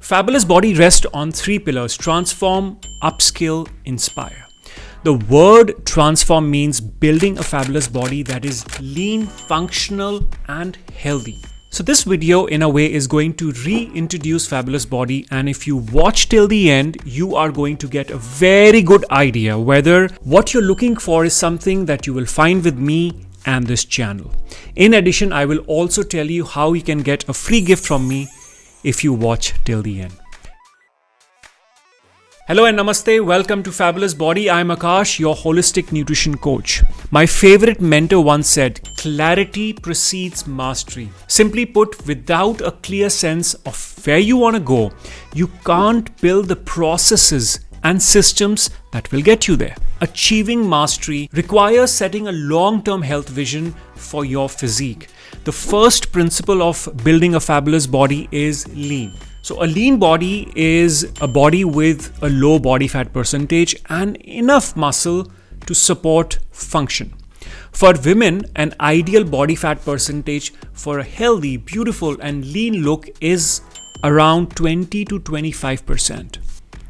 Fabulous body rests on three pillars: transform, upskill, inspire. The word transform means building a fabulous body that is lean, functional, and healthy. So this video in a way is going to reintroduce fabulous body, and if you watch till the end, you are going to get a very good idea whether what you're looking for is something that you will find with me and this channel. In addition, I will also tell you how you can get a free gift from me if you watch till the end. Hello and namaste. Welcome to Fabulous Body. I'm Akash, your holistic nutrition coach. My favorite mentor once said, clarity precedes mastery. Simply put, without a clear sense of where you want to go, you can't build the processes and systems that will get you there. Achieving mastery requires setting a long-term health vision for your physique. The first principle of building a fabulous body is lean. So a lean body is a body with a low body fat percentage and enough muscle to support function. For women, an ideal body fat percentage for a healthy, beautiful and lean look is around 20 to 25%.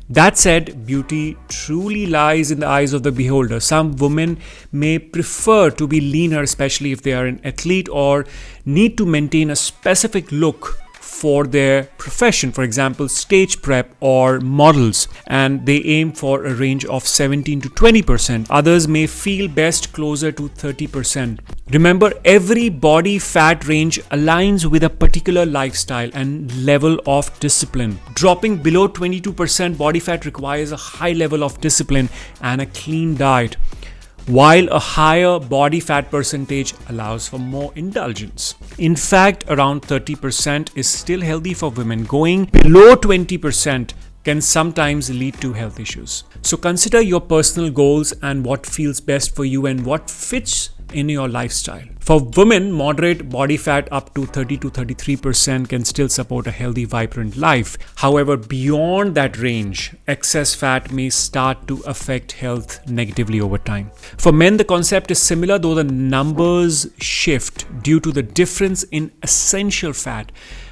That said, beauty truly lies in the eyes of the beholder. Some women may prefer to be leaner, especially if they are an athlete or need to maintain a specific look for their profession, for example, stage prep or models, and they aim for a range of 17 to 20%. Others may feel best closer to 30%. Remember, every body fat range aligns with a particular lifestyle and level of discipline. Dropping below 22% body fat requires a high level of discipline and a clean diet, while a higher body fat percentage allows for more indulgence. In fact, around 30% is still healthy for women. Going below 20% can sometimes lead to health issues. So consider your personal goals and what feels best for you and what fits in your lifestyle. For women, moderate body fat up to 30 to 33% can still support a healthy, vibrant life. However, beyond that range, excess fat may start to affect health negatively over time. For men, the concept is similar, though the numbers shift due to the difference in essential fat.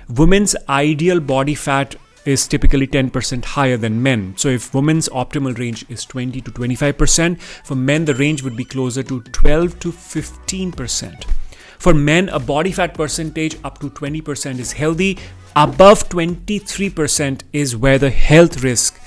Women's ideal body fat is typically 10% higher than men. So if women's optimal range is 20 to 25%, for men the range would be closer to 12 to 15%. For men, a body fat percentage up to 20% is healthy. Above 23% is where the health risk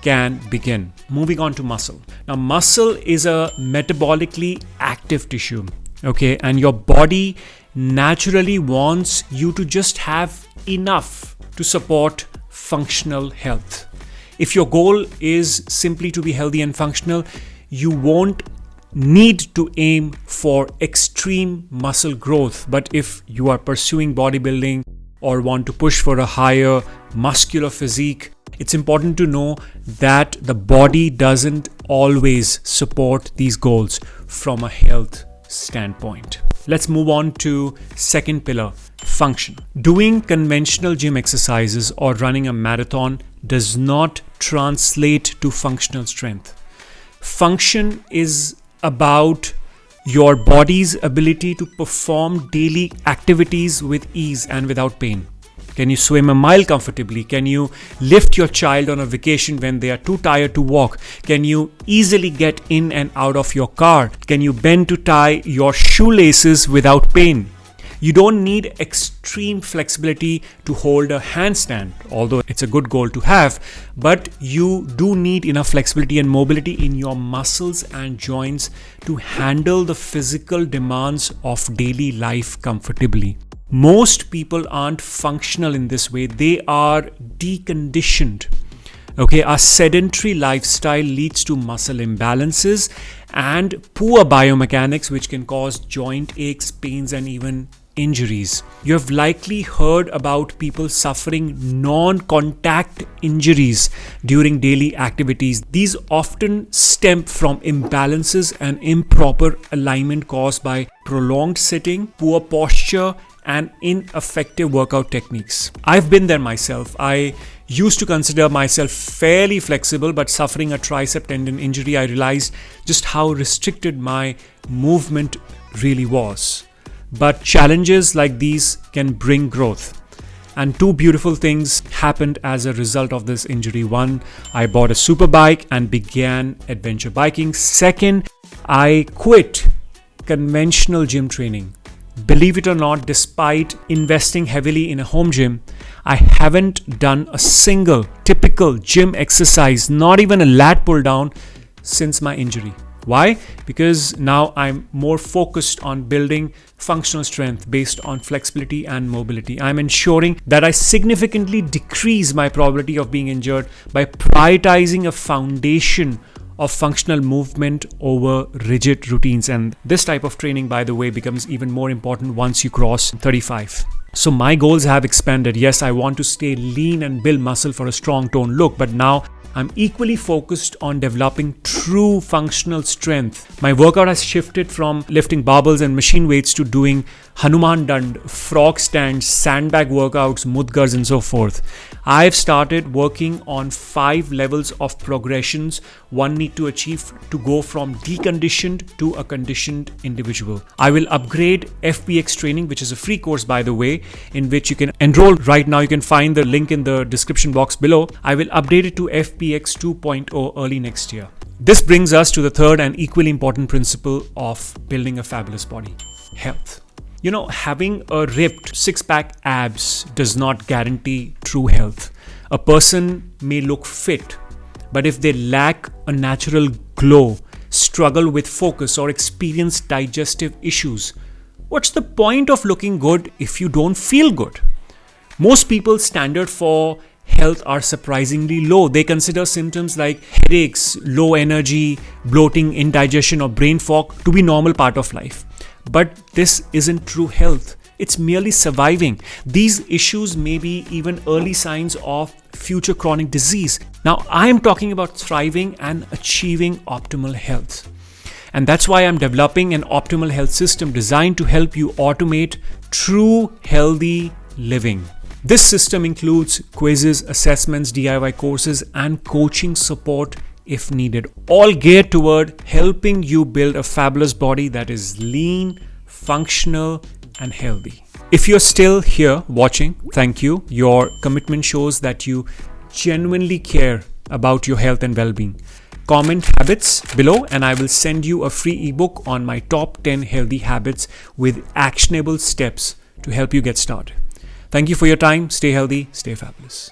can begin. Moving on to muscle. Now, muscle is a metabolically active tissue, okay? And your body naturally wants you to just have enough to support functional health. If your goal is simply to be healthy and functional, you won't need to aim for extreme muscle growth. But if you are pursuing bodybuilding or want to push for a higher muscular physique, it's important to know that the body doesn't always support these goals from a health standpoint. Let's move on to second pillar, function. Doing conventional gym exercises or running a marathon does not translate to functional strength. Function is about your body's ability to perform daily activities with ease and without pain. Can you swim a mile comfortably? Can you lift your child on a vacation when they are too tired to walk? Can you easily get in and out of your car? Can you bend to tie your shoelaces without pain? You don't need extreme flexibility to hold a handstand, although it's a good goal to have, but you do need enough flexibility and mobility in your muscles and joints to handle the physical demands of daily life comfortably. Most people aren't functional in this way. They are deconditioned. Okay, our sedentary lifestyle leads to muscle imbalances and poor biomechanics, which can cause joint aches, pains, and even injuries. You have likely heard about people suffering non-contact injuries during daily activities. These often stem from imbalances and improper alignment caused by prolonged sitting, poor posture, and ineffective workout techniques. I've been there myself. I used to consider myself fairly flexible, but suffering a tricep tendon injury, I realized just how restricted my movement really was. But challenges like these can bring growth. And two beautiful things happened as a result of this injury. One, I bought a super bike and began adventure biking. Second, I quit conventional gym training. Believe it or not, despite investing heavily in a home gym, I haven't done a single typical gym exercise, not even a lat pull down, since my injury. Why? Because now I'm more focused on building functional strength based on flexibility and mobility. I'm ensuring that I significantly decrease my probability of being injured by prioritizing a foundation of functional movement over rigid routines. And this type of training, by the way, becomes even more important once you cross 35. So my goals have expanded. Yes, I want to stay lean and build muscle for a strong toned look, but now I'm equally focused on developing true functional strength. My workout has shifted from lifting barbells and machine weights to doing Hanuman Dand, frog stands, sandbag workouts, mudgars and so forth. I've started working on 5 levels of progressions one need to achieve to go from deconditioned to a conditioned individual. I will upgrade FBX training, which is a free course, by the way, in which you can enroll right now. You can find the link in the description box below. I will update it to FBX 2.0 early next year. This brings us to the third and equally important principle of building a fabulous body: health. You know, having a ripped six-pack abs does not guarantee true health. A person may look fit, but if they lack a natural glow, struggle with focus, or experience digestive issues, what's the point of looking good if you don't feel good? Most people's standard for health are surprisingly low. They consider symptoms like headaches, low energy, bloating, indigestion, or brain fog to be normal part of life. But this isn't true health. It's merely surviving. These issues may be even early signs of future chronic disease. Now, I am talking about thriving and achieving optimal health. And that's why I'm developing an optimal health system designed to help you automate true healthy living. This system includes quizzes, assessments, DIY courses, and coaching support if needed, all geared toward helping you build a fabulous body that is lean, functional, and healthy. If you're still here watching, thank you. Your commitment shows that you genuinely care about your health and well-being. Comment habits below and I will send you a free ebook on my top 10 healthy habits with actionable steps to help you get started. Thank you for your time. Stay healthy, stay fabulous.